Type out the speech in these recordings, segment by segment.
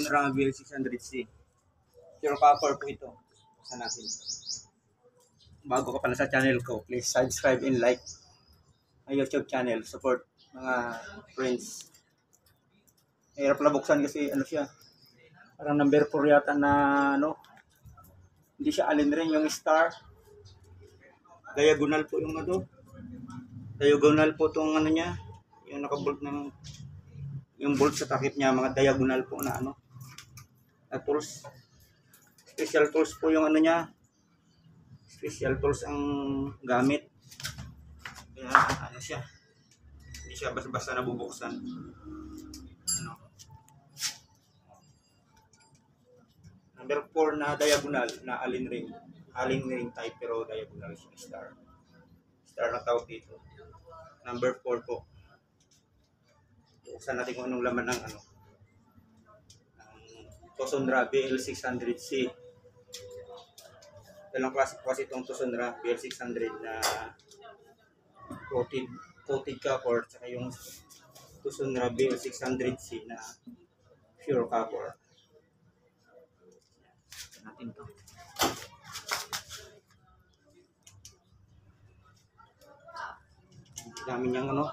Sonra BL600C. Pure copper po ito. Buksan natin. Bago ka pala sa channel ko, please subscribe and like my YouTube channel. Support mga friends. Hirap na buksan kasi ano siya. Parang number 4 yata na ano. Hindi siya alin rin yung star. Diagonal po yung ano. Diagonal po tong ano niya. Yung nakabolt ng yung bolt sa takip niya, mga diagonal po na ano. Na tools. Special tools po yung ano niya. Special tools ang gamit. Kaya ano siya. Hindi siya basta-basta nabubuksan. Ano. Number 4 na diagonal na allen ring. Allen ring type pero diagonal siya. Star. Star na tawag dito. Number 4 po. Buksan natin kung anong laman ng ano. Tosonra BL600C. Dalang klase po kasi itong Tosonra BL600 na coated copper saka yung Tosonra BL600C na pure copper. Natin to. Dami niyang ano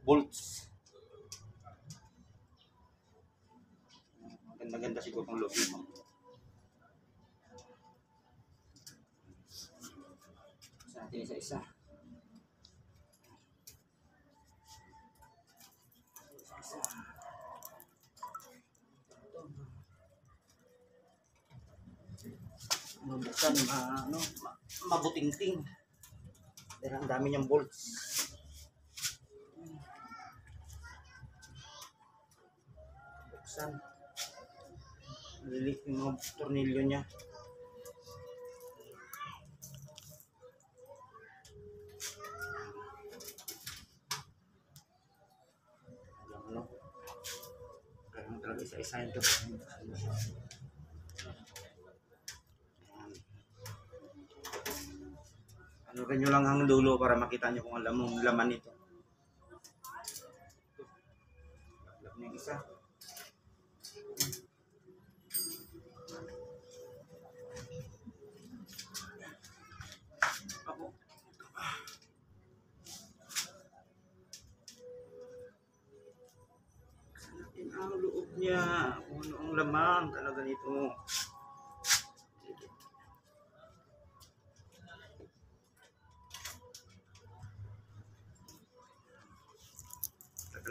bolts. Ganda-ganda siguro ng loob mo. Sa atin isa-isa. Buksan mabuting-ting. Pero ang dami niyang bolts. Buksan. Lilit yung mga tornilyo niya. Ano? Kaya talaga isa-isa ito. Ano rin nyo lang ang dulo para makita nyo kung alam mong laman nito. Alam yung isa. Ako. Natin ang loob niya. Kung ano ang laman talaga nito.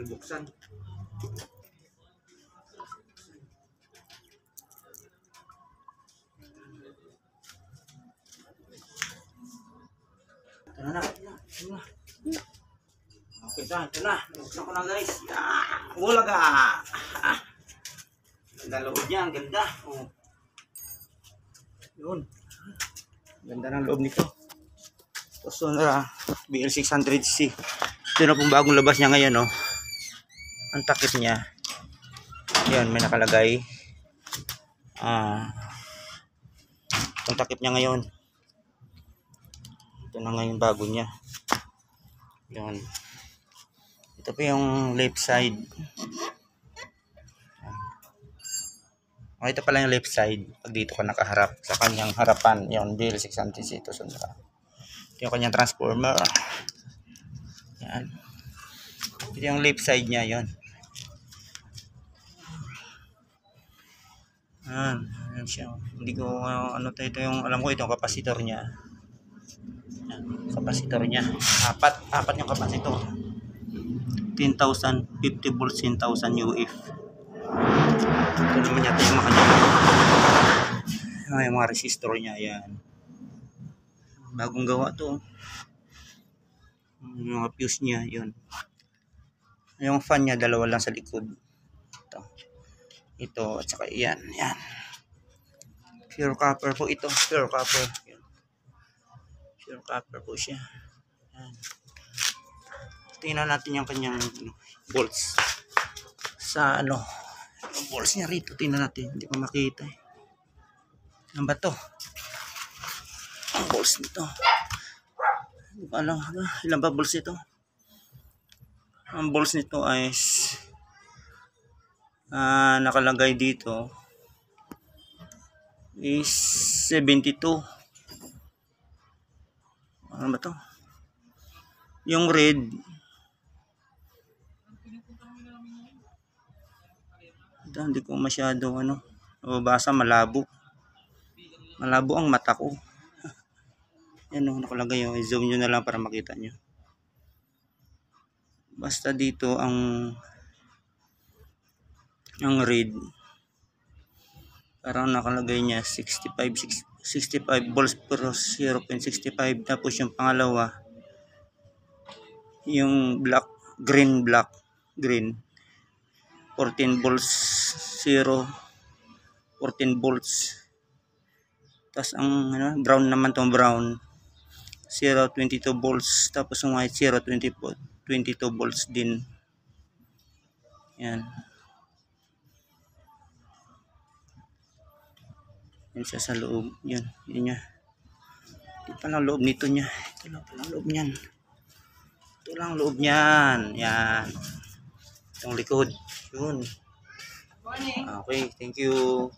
Buksan. Ito na. Okay na, ito na. Buksan ko na guys. Wala ka. Ganda loob niya, ang ganda. Oh. Yun. Ganda ng loob nito. Tosonra BL600C. Ito na pong bagong labas niya ngayon, oh. Ang takip niya. Yan, may nakalagay. Ang takip niya ngayon. Ito na ngayon bago niya. Yan. Ito po yung left side. Ito pala yung left side. Pag dito ka nakaharap sa kanyang harapan. Yan, BL600C ito. Ito yung kanyang transformer. Yan. Ito yung left side niya. Yan. Ayan siya. Hindi ko ano ito yung alam ko itong kapasitor niya. Ayan, kapasitor niya. Apat yung kapasitor. 10,000 50 volts 10,000 UF. Ito naman yata yung yung mga resistor niya. Ayan. Bagong gawa to. Yung mga fuse niya. Yun. Yung fan niya dalawa lang sa likod. Ito at saka yan. Pure copper po ito. Pure copper. Yan. Pure copper po siya. Yan. Tingnan natin yung kanyang bolts. Sa ano. Yung bolts niya rito. Tingnan natin. Hindi ko makita eh. Ano ba to? Ang bolts nito. Ilan ba bolts nito? Ang bolts nito ay nakalagay dito is 72. Ano ba to? Yung red hindi ko masyado mababasa, malabo ang mata ko. Yan nakalagay yun. I-zoom nyo na lang para makita nyo. Basta dito ang red parang nakalagay niya 65 volts per 0.65. Tapos yung pangalawa yung green 14 volts 14 volts. Tapos ang brown naman, tong brown 0.22 volts. Tapos yung white 0.22 volts din. Yan. Yan siya sa loob. Yan niya. Ito pa lang loob nito niya. Ito lang pala loob niyan. Ito lang loob niyan. Yan. Itong likod. Yun. Okay, thank you.